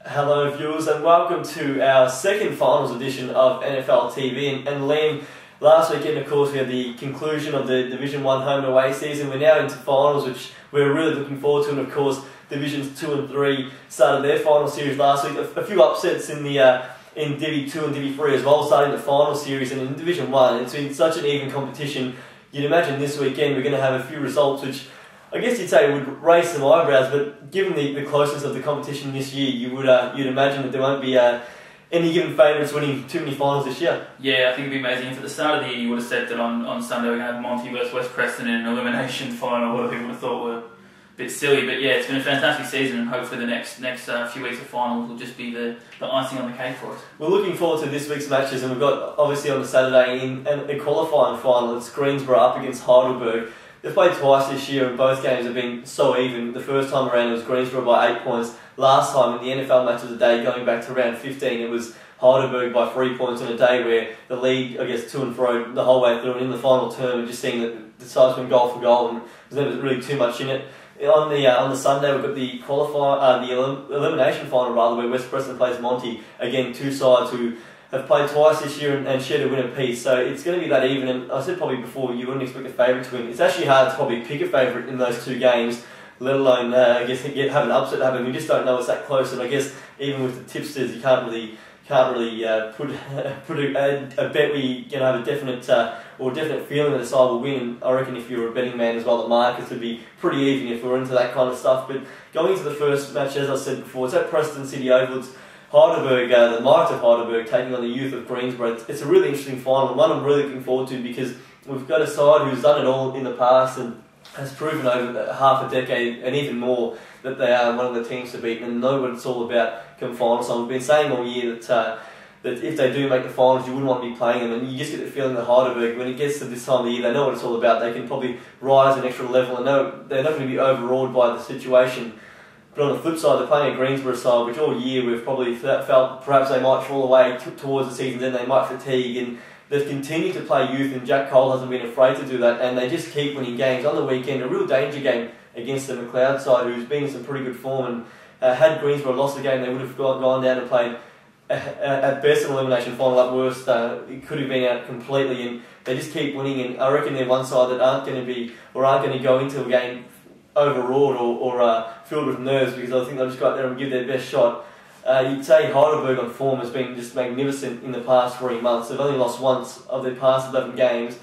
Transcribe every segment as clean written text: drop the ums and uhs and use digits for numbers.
Hello viewers and welcome to our second finals edition of NFL TV and Liam, last weekend of course we had the conclusion of the Division 1 home and away season. We're now into finals which we're really looking forward to, and of course Divisions 2 and 3 started their final series last week. A few upsets in the in Divi 2 and Divi 3 as well, starting the final series, and in Division 1 it's been such an even competition. You'd imagine this weekend we're going to have a few results which I guess you'd say would raise some eyebrows, but given the closeness of the competition this year, you'd imagine that there won't be any given favourites winning too many finals this year. Yeah, I think it'd be amazing. If at the start of the year you would have said that on Sunday we're going to have Monty versus West Preston in an elimination final, a lot of people would have thought were a bit silly. But yeah, it's been a fantastic season, and hopefully the next few weeks of finals will just be the icing on the cake for us. We're looking forward to this week's matches, and we've got obviously on the Saturday in a qualifying final. It's Greensboro up against Heidelberg. They've played twice this year and both games have been so even. The first time around it was Greensboro by 8 points. Last time in the NFL match of the day, going back to round 15, it was Heidelberg by 3 points on a day where the league, I guess, to and fro the whole way through, and in the final term, just seeing that the sides went goal for goal, and there's never really too much in it. On the Sunday, we've got the elimination final rather, where West Preston plays Monty. Again, two sides who have played twice this year and shared a win apiece, so it's going to be that even. And I said probably before, you wouldn't expect a favourite to win. It's actually hard to probably pick a favourite in those two games, let alone I guess have an upset happen. We just don't know it's that close, and I guess even with the tipsters, you can't really put a bet where you're going to have a definite feeling that the side will win. And I reckon if you're a betting man as well, the markets would be pretty even if we're into that kind of stuff. But going into the first match, as I said before, it's at Preston City Oval. It's Heidelberg, the Knights of Heidelberg taking on the Youth of Greensboro. It's a really interesting final, one I'm really looking forward to, because we've got a side who's done it all in the past and has proven over half a decade and even more that they are one of the teams to beat and know what it's all about come finals. So I've been saying all year that if they do make the finals, you wouldn't want to be playing them, and you just get the feeling that Heidelberg, when it gets to this time of the year, they know what it's all about. They can probably rise an extra level and know they're not going to be overawed by the situation. But on the flip side, they're playing a Greensboro side, which all year we've probably felt perhaps they might fall away towards the season, then they might fatigue, and they've continued to play youth, and Jack Cole hasn't been afraid to do that, and they just keep winning games. On the weekend, a real danger game against the McLeod side, who's been in some pretty good form, and had Greensboro lost the game, they would have gone down and played at best an elimination final, at worst it could have been out completely, and they just keep winning, and I reckon they're one side that aren't going to go into a game overawed or filled with nerves, because I think they'll just go out there and give their best shot. You'd say Heidelberg on form has been just magnificent in the past 3 months. They've only lost once of their past 11 games.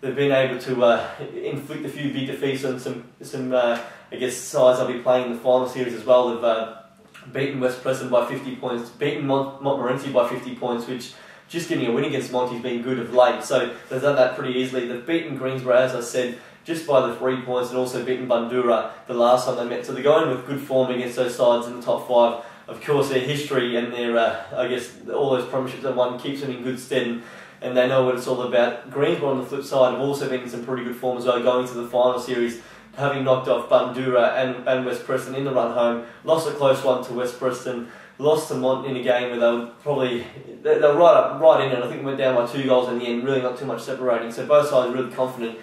They've been able to inflict a few big defeats on some I guess sides they'll be playing in the final series as well. They've beaten West Preston by 50 points, beaten Montmorency by 50 points, which just getting a win against Monty's been good of late. So they've done that pretty easily. They've beaten Greensboro, as I said, just by the 3 points, and also beaten Bandura the last time they met. So they're going with good form against those sides in the top 5. Of course, their history and their, I guess, all those premierships they've won keeps them in good stead, and they know what it's all about. Greensboro, on the flip side, have also been in some pretty good form as well, going to the final series, having knocked off Bandura and West Preston in the run home. Lost a close one to West Preston, lost to Mont in a game where they were right in it. I think it went down by 2 goals in the end, really not too much separating. So both sides are really confident.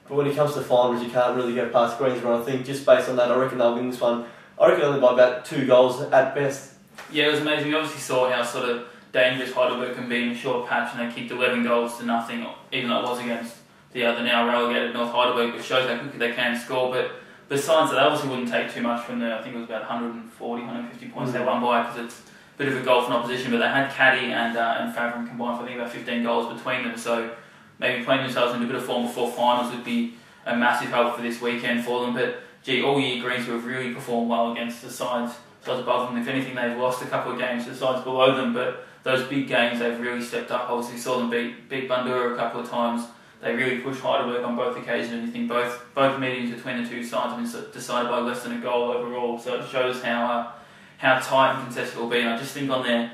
But when it comes to finals, you can't really go past Greensboro. I think just based on that, I reckon they'll win this one. I reckon only by about 2 goals at best. Yeah, it was amazing. We obviously saw how sort of dangerous Heidelberg can be in a short patch, and they kicked 11 goals to nothing, even though it was against the now relegated North Heidelberg, which shows how quickly they can score. But besides that, they obviously wouldn't take too much from I think it was about 140, 150 points they won by, because it's a bit of a goal for an opposition. But they had Caddy and Favren combined for I think about 15 goals between them, so maybe playing themselves in a bit of form before finals would be a massive help for this weekend for them. But all year Greensboro have really performed well against the sides above them. If anything, they've lost a couple of games to the sides below them, but those big games they've really stepped up. Obviously saw them beat Bandura a couple of times. They really pushed Heidelberg on both occasions, and you think both meetings between the two sides have been decided by less than a goal overall. So it shows how tight and contested it will be. And I just think on their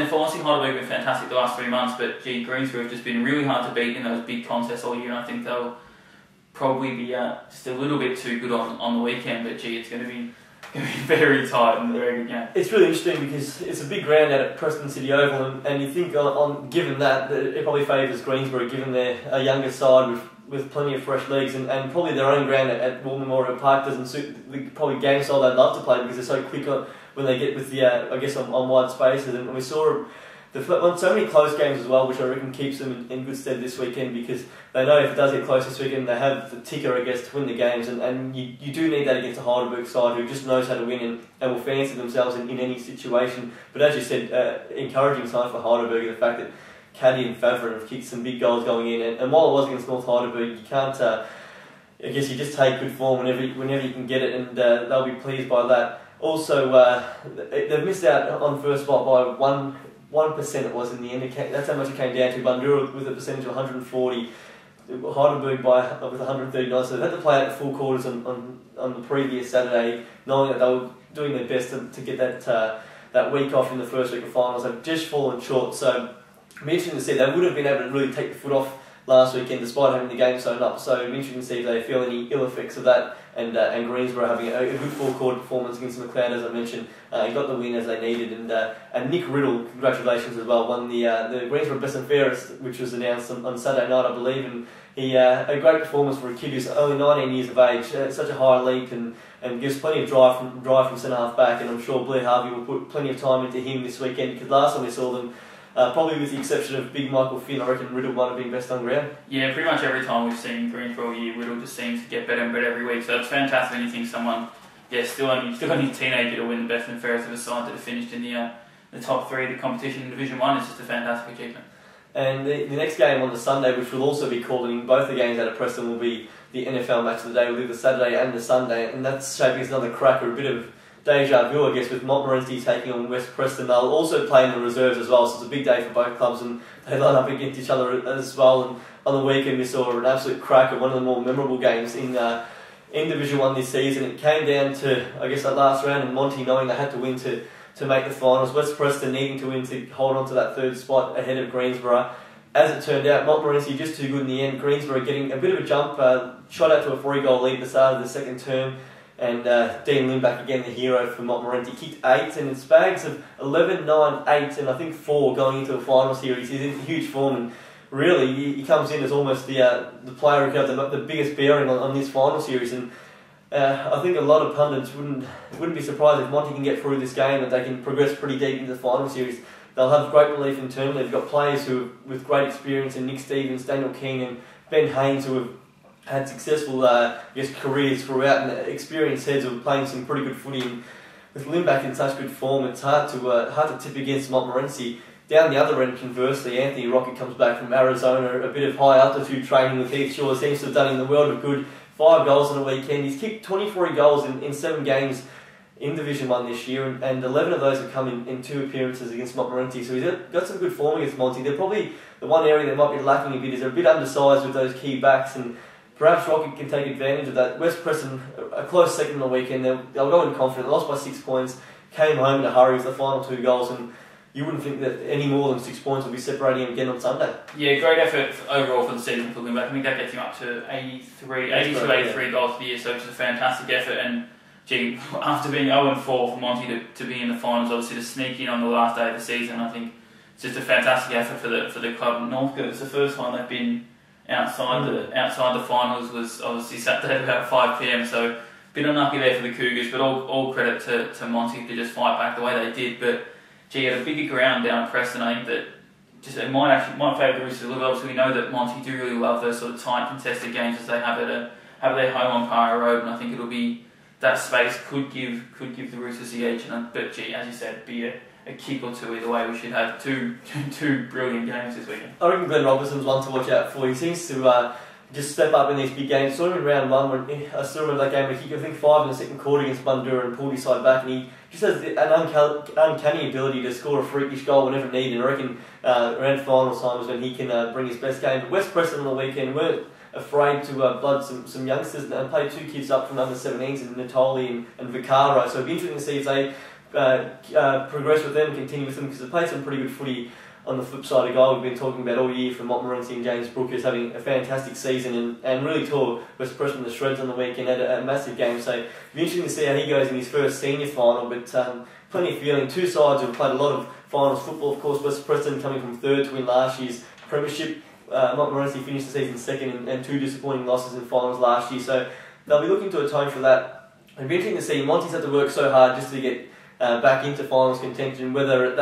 form, Heidelberg have been fantastic the last 3 months, but Greensboro have just been really hard to beat in those big contests all year, and I think they'll probably be just a little bit too good on the weekend. But it's going to be very tight and a very good game. It's really interesting because it's a big ground out at Preston City Oval, and you think given that it probably favours Greensboro, given they're a younger side with plenty of fresh legs, and probably their own ground at War Memorial Park doesn't suit the probably game style they'd love to play, because they're so quick when they get with the I guess on wide spaces, and we saw so many close games as well, which I reckon keeps them in good stead this weekend, because they know if it does get close this weekend, they have the ticker, I guess, to win the games, and you do need that against a Heidelberg side who just knows how to win and will fancy themselves in any situation. But as you said, encouraging sign for Heidelberg, the fact that Caddy and Favre have kicked some big goals going in, and while it was against North Heidelberg, you can't. I guess you just take good form whenever you can get it, and they'll be pleased by that. Also, they've missed out on first spot by 1%. It was in the end. That's how much it came down to. Bandura with a percentage of 140, Heidelberg with 139. So they had to play out the full quarters on the previous Saturday, knowing that they were doing their best to get that week off in the first week of finals. They've just fallen short. So it'll be interesting to see. They would have been able to really take the foot off last weekend, despite having the game sewn up. So it'll be interesting to see if they feel any ill effects of that. And Greensborough having a good full-court performance against McLeod, as I mentioned. He got the win as they needed. And Nick Riddle, congratulations as well, won the Greensborough Best and Fairest, which was announced on Saturday night, I believe. And he a great performance for a kid who's only 19 years of age, such a high leap, and gives plenty of drive from centre-half back. And I'm sure Blair Harvey will put plenty of time into him this weekend, because last time we saw them, probably with the exception of big Michael Finn, I reckon Riddle might have been best on ground. Yeah, pretty much every time we've seen Greensborough all year, Riddle just seems to get better and better every week. So it's fantastic when you think someone, still only a teenager to win the best and fairest of a side that have finished in the top three of the competition in Division 1. It's just a fantastic achievement. And the next game on the Sunday, which will also be called in both the games out of Preston, will be the NFL match of the day. We'll do the Saturday and the Sunday, and that's shaping as another cracker, a bit of deja vu, I guess, with Montmorency taking on West Preston. They'll also play in the reserves as well, so it's a big day for both clubs, and they line up against each other as well. And on the weekend we saw an absolute cracker, one of the more memorable games in Division 1 this season. It came down to, I guess, that last round, and Monty knowing they had to win to make the finals, West Preston needing to win to hold on to that third spot ahead of Greensborough. As it turned out, Montmorency just too good in the end. Greensborough getting a bit of a jump, shot out to a 3-goal lead at the start of the second term. And Dean Lindback, again the hero for Montmorency, kicked 8, and it's bags of 11, 9, 8, and I think 4 going into the final series. He's in huge form, and really he comes in as almost the player who got the biggest bearing on this final series. And I think a lot of pundits wouldn't be surprised if Monty can get through this game, that they can progress pretty deep into the final series. They'll have great belief internally. They've got players who with great experience in Nick Stevens, Daniel King, and Ben Haynes, who have had successful careers throughout, and experienced heads of playing some pretty good footy. And with Lindback in such good form, it's hard to tip against Montmorency. Down the other end, conversely, Anthony Rocket comes back from Arizona, a bit of high altitude training with Heath Shaw, seems to have done in the world of good. 5 goals on a weekend. He's kicked 23 goals in 7 games in Division 1 this year, and 11 of those have come in 2 appearances against Montmorency. So he's got some good form against Monty. They're probably the one area that might be lacking a bit is they're a bit undersized with those key backs, and perhaps Rocket can take advantage of that. West Preston, a close second on the weekend. They'll go in confident. They lost by 6 points. Came home in a hurry with the final 2 goals, and you wouldn't think that any more than 6 points will be separating them again on Sunday. Yeah, great effort overall for the season for Lindback. I think that gets him up to 83 goals for the year, so it's a fantastic effort. And after being 0-4 for Monty to be in the finals, obviously to sneak in on the last day of the season, I think it's just a fantastic effort for the club. Northcote, it's the first time they've been outside the finals. Was obviously Saturday at about 5 p.m. So a bit unlucky there for the Cougars, but all credit to Monty to just fight back the way they did. But at a bigger ground down at Preston, I think that it might favour the Roosters a little bit. Obviously, we know that Monty do really love those sort of tight, contested games as they have their home on Para Road, and I think it'll be that space could give the Roosters the edge. But as you said, be a kick or two either way. We should have two brilliant games this weekend. I reckon Glenn Robinson's one to watch out for. He seems to just step up in these big games. Saw him in round 1 when I still remember that game where he kicked, I think, 5 in the second quarter against Bandura and pulled his side back, and he just has an uncanny ability to score a freakish goal whenever needed. And I reckon around final times when he can bring his best game. But West Preston on the weekend weren't afraid to blood some youngsters and play 2 kids up from under 17s in Natoli and Vicaro. So it'd be interesting to see if they progress with them and continue with them, because they played some pretty good footy. On the flip side, a guy we've been talking about all year from Montmorency and James Brookers having a fantastic season and really tore West Preston the shreds on the weekend, had a massive game. So it'll be interesting to see how he goes in his first senior final, but plenty of feeling. 2 sides who have played a lot of finals football. Of course, West Preston coming from 3rd to win last year's premiership. Montmorency finished the season 2nd and 2 disappointing losses in finals last year. So they'll be looking to atone for that. It'll be interesting to see. Monty's had to work so hard just to get back into finals contention, whether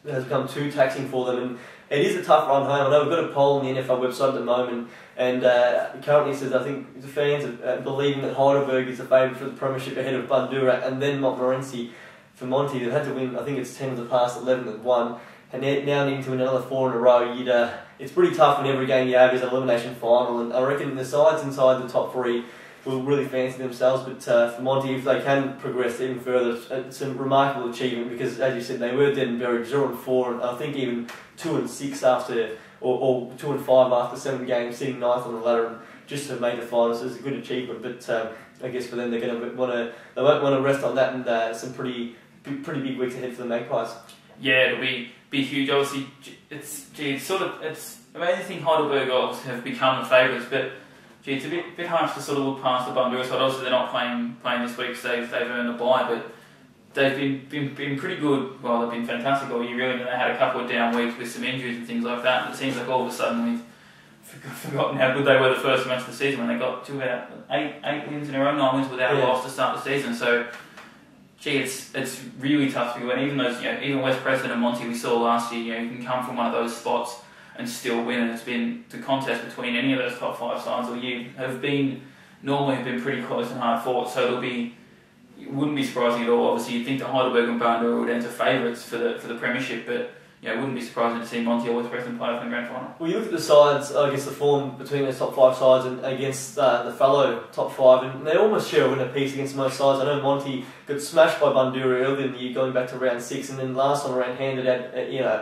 has become too taxing for them. And it is a tough run home. I know we've got a poll on the NFL website at the moment, and currently says I think the fans are believing that Heidelberg is the favourite for the premiership ahead of Bundoora and then Montmorency. For Monty, they've had to win, I think it's 10 of the past 11 that won, and now needing to win another 4 in a row. It's pretty tough when every game you have is an elimination final, and I reckon the sides inside the top 3 will really fancy themselves. But for Monty, if they can progress even further, it's a remarkable achievement because, as you said, they were dead and buried 0-4, and I think even 2-6 after, or 2-5 after 7 games, sitting 9th on the ladder, and just to make the finals is a good achievement. But I guess for them, they won't want to rest on that, and some pretty big weeks ahead for the Magpies. Yeah, it'll be huge. Obviously, it's amazing thing Heidelberg obviously have become the favourites, but it's a bit harsh to sort of look past the Bundoora side. Obviously, they're not playing this week, so they've earned a bye, but they've been pretty good. Well, they've been fantastic all year, really. They had a couple of down weeks with some injuries and things like that. And it seems like all of a sudden we've forgotten how good they were the first match of the season when they got to about 8 wins in a row, 9 wins without a loss to start the season. So, it's really tough to win. Even those, even West Preston and Monty we saw last year, you can come from one of those spots and still win. And it's been the contest between any of those top 5 sides all year normally have been pretty close and hard fought. So it wouldn't be surprising at all. Obviously, you'd think that Heidelberg and Bundoora would enter favourites for the premiership, but it wouldn't be surprising to see Monty or West Preston play off in the grand final. Well, you look at the sides, I guess the form between those top 5 sides and against the fellow top 5, and they almost share a win apiece against most sides. I know Monty got smashed by Bundoora earlier in the year, going back to round 6, and then last time around handed out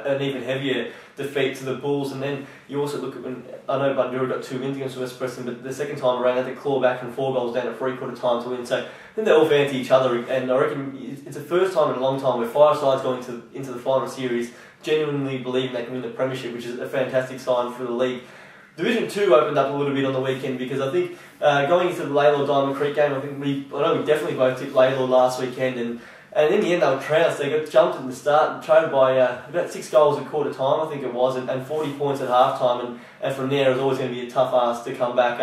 an even heavier defeat to the Bulls. And then you also look at when I know Bundoora got 2 wins against West Preston, but the second time around they had to claw back from 4 goals down at 3/4 time to win. So I think they all fancy each other, and I reckon it's the first time in a long time where 5 sides going into the final series genuinely believing they can win the premiership, which is a fantastic sign for the league. Division 2 opened up a little bit on the weekend because I think going into the Laylaw Diamond Creek game, I know we definitely both tipped Laylaw last weekend, and in the end they were trounced. They got jumped at the start and trailed by about 6 goals at quarter time, I think it was, and 40 points at half time, and from there it was always going to be a tough ask to come back.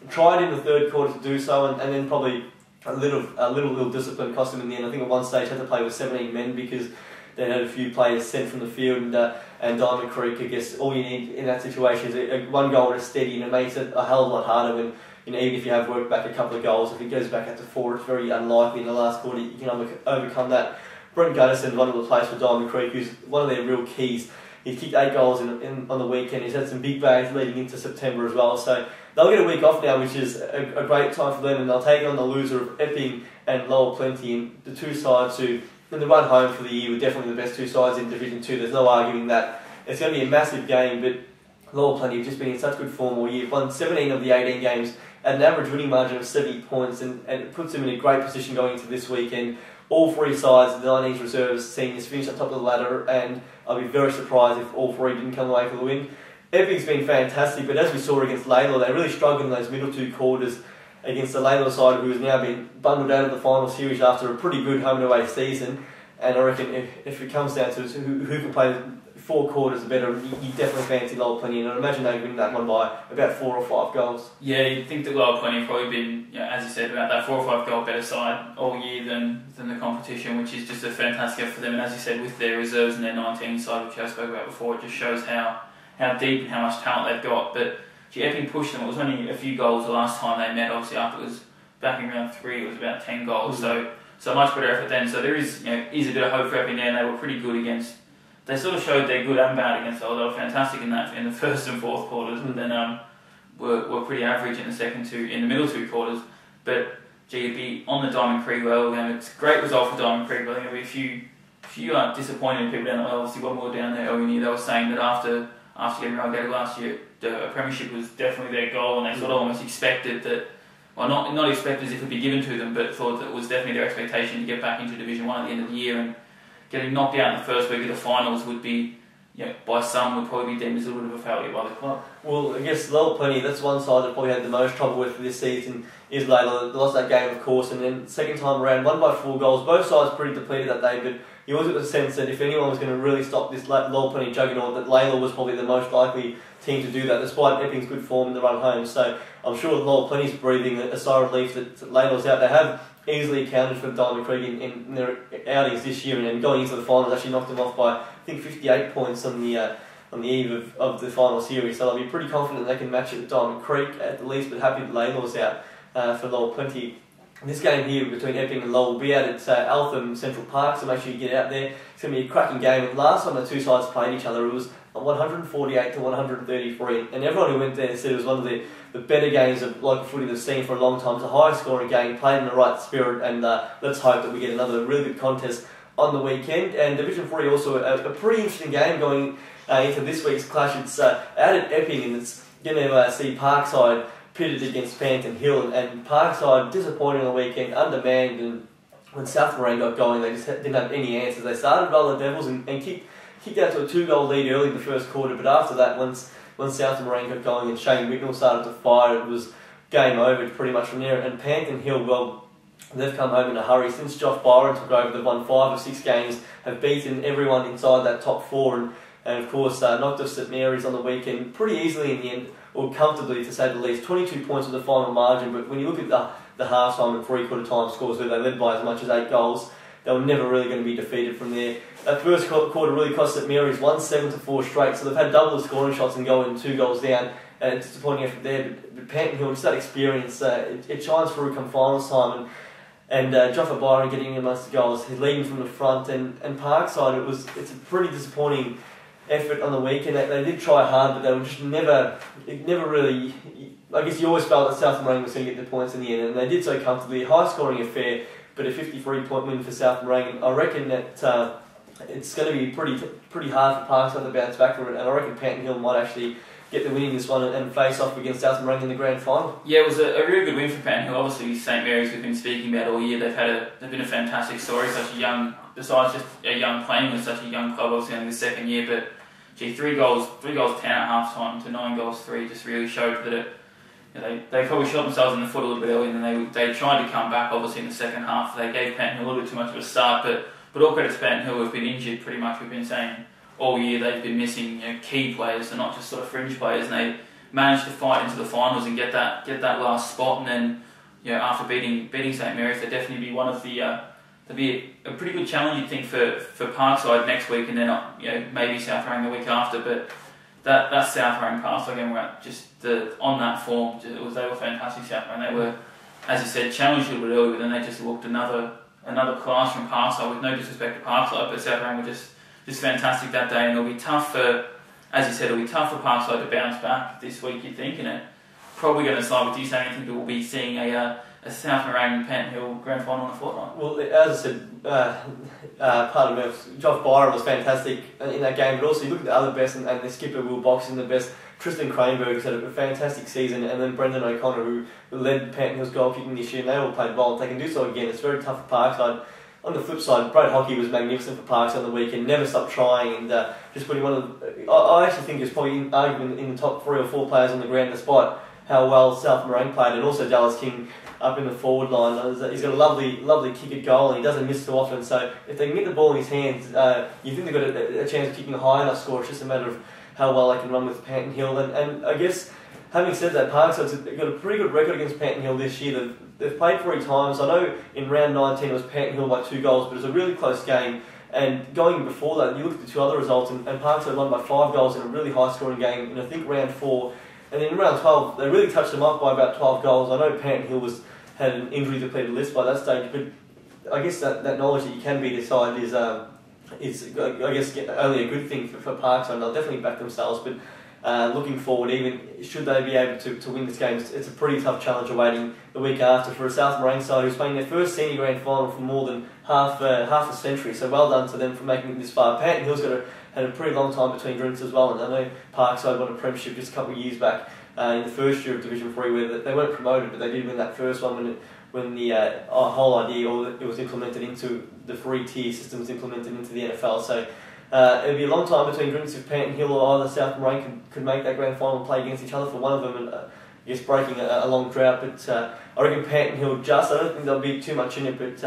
Tried in the third quarter to do so, and then probably a little discipline cost them in the end. I think at one stage had to play with 17 men because they had a few players sent from the field, and Diamond Creek, I guess all you need in that situation is one goal to steady, and it makes it a hell of a lot harder when, even if you have worked back a couple of goals, if it goes back up to 4, it's very unlikely in the last quarter you can overcome that. Brent Guttison, one of the players for Diamond Creek, who's one of their real keys. He's kicked 8 goals on the weekend. He's had some big bags leading into September as well, so they'll get a week off now, which is a great time for them, and they'll take on the loser of Epping and Lower Plenty, and the 2 sides who, in the run home for the year, were definitely the best 2 sides in Division 2. There's no arguing that. It's going to be a massive game, but Lower Plenty have just been in such good form all year. Won 17 of the 18 games at an average winning margin of 70 points, and it puts them in a great position going into this weekend. All 3 sides, the 19s reserves, seniors, finish at top of the ladder, and I'll be very surprised if all 3 didn't come away for the win. Epping's been fantastic, but as we saw against Laylaw, they really struggled in those middle 2 quarters against the Laylaw side, who has now been bundled out of the final series after a pretty good home and away season. And I reckon if it comes down to who can play 4 quarters better, you definitely fancy Lower Plenty, and I'd imagine they win that one by about 4 or 5 goals. Yeah, you'd think that Lower Plenty have probably been, as you said, about that 4 or 5 goal better side all year than the competition, which is just a fantastic effort for them. And as you said, with their reserves and their 19 side, which I spoke about before, it just shows how deep and how much talent they've got. But Epping pushed them. It was only a few goals the last time they met. Obviously, after it was back in round 3, it was about 10 goals. Mm-hmm. So much better effort then. So there is a bit of hope for Epping there, and they were pretty good against. They sort of showed their good and bad against. They were fantastic in the first and fourth quarters, but then were pretty average in the middle 2 quarters. But it'd be on the Diamond Creek level. It's a great result for Diamond Creek. I think there'll be a few disappointed people down there. Obviously, when we were down there early in the year, they were saying that after getting relegated last year, the premiership was definitely their goal, and they sort of almost expected that. Well, not expected as if it would be given to them, but thought that it was definitely their expectation to get back into Division 1 at the end of the year, and getting knocked out in the first week of the finals would be, by some would probably be deemed as a little bit of a failure by the club. Well, I guess Lower Plenty, that's one side that probably had the most trouble with this season, is Laylaw. They lost that game, of course, and then second time around, won by 4 goals. Both sides pretty depleted that day, but you always got the sense that if anyone was going to really stop this Lower Plenty juggernaut, that Laylaw was probably the most likely team to do that, despite Epping's good form in the run home. So I'm sure Lower Plenty's breathing a sigh of relief that Laylaw's out. They have easily accounted for Diamond Creek in their outings this year, and going into the finals actually knocked them off by, I think, 58 points on the eve of the final series. So I'll be pretty confident they can match it with Diamond Creek at the least, but happy that Laylor's out for Lowell Plenty. This game here between Epping and Lowell will be out at Eltham Central Park, so make sure you get out there. It's going to be a cracking game. And last time the two sides played each other, it was 148 to 133, and everyone who went there said it was one of the better games of local footy they've seen for a long time. It's a high scoring game, played in the right spirit, and let's hope that we get another really good contest on the weekend. And Division 3 also a pretty interesting game going into this week's clash. It's out at Epping, and it's going to see Parkside pitted against Panton Hill, and Parkside disappointing on the weekend, undermanned, and when South Moraine got going they just didn't have any answers. They started well the Devils and kicked out to a 2-goal lead early in the first quarter, but after that, once South Moraine got going and Shane Wignall started to fire, it was game over pretty much from there. And Panton Hill, well, they've come home in a hurry. Since Josh Byron took over, they've won 5 or 6 games, have beaten everyone inside that top 4, and of course knocked off St Mary's on the weekend pretty easily in the end, or comfortably to say the least. 22 points was the final margin, but when you look at the half-time and three-quarter time scores where they led by as much as 8 goals, they were never really going to be defeated from there. That first quarter really cost St Mary's 1-7-4 straight, so they've had double the scoring shots and going 2 goals down. Disappointing effort there, but Panton Hill, just that experience, it shines through come finals time, and Joffa Byron getting in amongst the goals, he's leading from the front, and Parkside, it's a pretty disappointing effort on the weekend. They did try hard, but they were just never really. I guess you always felt that South Moraine was going to get the points in the end, and they did so comfortably. High scoring affair, but a 53-point win for South Moraine. I reckon that it's going to be pretty hard for Parkside to bounce back from it, and I reckon Panton Hill might actually get the win in this one and face off against South Moraine in the grand final. Yeah, it was a really good win for Panton Hill. Obviously, St Mary's we've been speaking about all year. They've been a fantastic story. Such a young, besides just a young playing with such a young club, obviously only the second year, but. 3 goals 10 at half time to 9 goals 3 just really showed that they probably shot themselves in the foot a little bit early, and then they tried to come back obviously in the second half. They gave Panton Hill a little bit too much of a start, but all credit to Panton Hill, who have been injured pretty much. We've been saying all year they've been missing key players and not just sort of fringe players, and they managed to fight into the finals and get that last spot. And then after beating St Mary's, they'll definitely be one of the there'll be a pretty good challenge, you'd think, for Parkside next week, and then maybe South Moraine the week after. But that South Moraine Parkside game, we're just on that form. They were fantastic. South Moraine. They were, as you said, challenged a little bit early, but then they just looked another class from Parkside. With no disrespect to Parkside, but South Moraine were just fantastic that day, and it'll be tough for, as you said, it'll be tough for Parkside to bounce back this week, you'd think, and it probably going to side with you saying anything, but we'll be seeing a South Moraine Panton Hill grand final in a fortnight. Well, as I said, pardon me, Josh Byron was fantastic in that game, but also you look at the other best, and the skipper Will Box in the best. Tristan Cranberg had a fantastic season, and then Brendan O'Connor, who led Panton Hill's goal kicking this year, and they all played well. If they can do so again, it's very tough for Parkside. On the flip side, Brad Hockey was magnificent for Parkside on the weekend, never stopped trying, and just putting one of the, I actually think it's probably arguably in the top 3 or 4 players on the ground, despite how well South Moraine played, and also Dallas King up in the forward line. He's got a lovely kick at goal, and he doesn't miss too often, so if they can get the ball in his hands, you think they've got a chance of kicking a high enough score. It's just a matter of how well they can run with Panton Hill, and I guess, having said that, Parkside's got a pretty good record against Panton Hill this year. They've played 3 times. I know in round 19 it was Panton Hill by 2 goals, but it was a really close game, and going before that, you look at the 2 other results, and Parkside won by 5 goals in a really high scoring game in, I think, round 4, and then in round 12 they really touched them up by about 12 goals. I know Panton Hill had an injury depleted list by that stage, but I guess that knowledge that you can beat a side is I guess only a good thing for Parkside, and they'll definitely back themselves. But looking forward, even should they be able to win this game, it's a pretty tough challenge awaiting the week after for a South Moraine side who's playing their first senior grand final for more than half a century. So well done to them for making it this far. Panton Hill's had a pretty long time between drinks as well, and I know Parkside won a premiership just a couple of years back in the first year of Division 3, where they weren't promoted, but they did win that first one when the whole idea, or it was implemented into the 3-tier system, was implemented into the NFL. So it'll be a long time between drinks if Panton Hill or either South Moraine could make that grand final and play against each other for one of them, and I guess breaking a long drought. But I reckon Panton Hill I don't think there'll be too much in it, but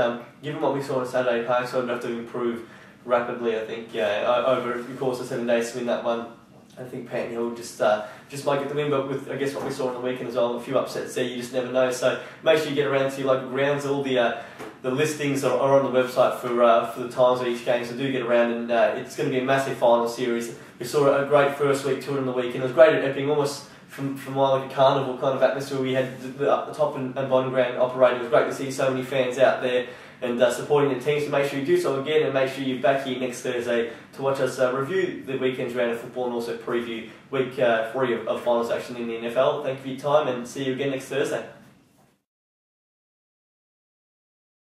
given what we saw on Saturday, Parkside would have to improve rapidly, I think, over the course of 7 days to win that one. I think Panton Hill just might get the win, but with I guess what we saw on the weekend as well, a few upsets there, you just never know. So make sure you get around to your local grounds. All the listings are on the website for the times of each game, so do get around, and it's going to be a massive final series. We saw a great first week tour on the weekend. It was great at Epping, almost from like a carnival kind of atmosphere. We had the top and bottom ground operating. It was great to see so many fans out there and supporting the team, so make sure you do so again, and make sure you're back here next Thursday to watch us review the weekend's round of football and also preview week 3 of finals action in the NFL. Thank you for your time, and see you again next Thursday.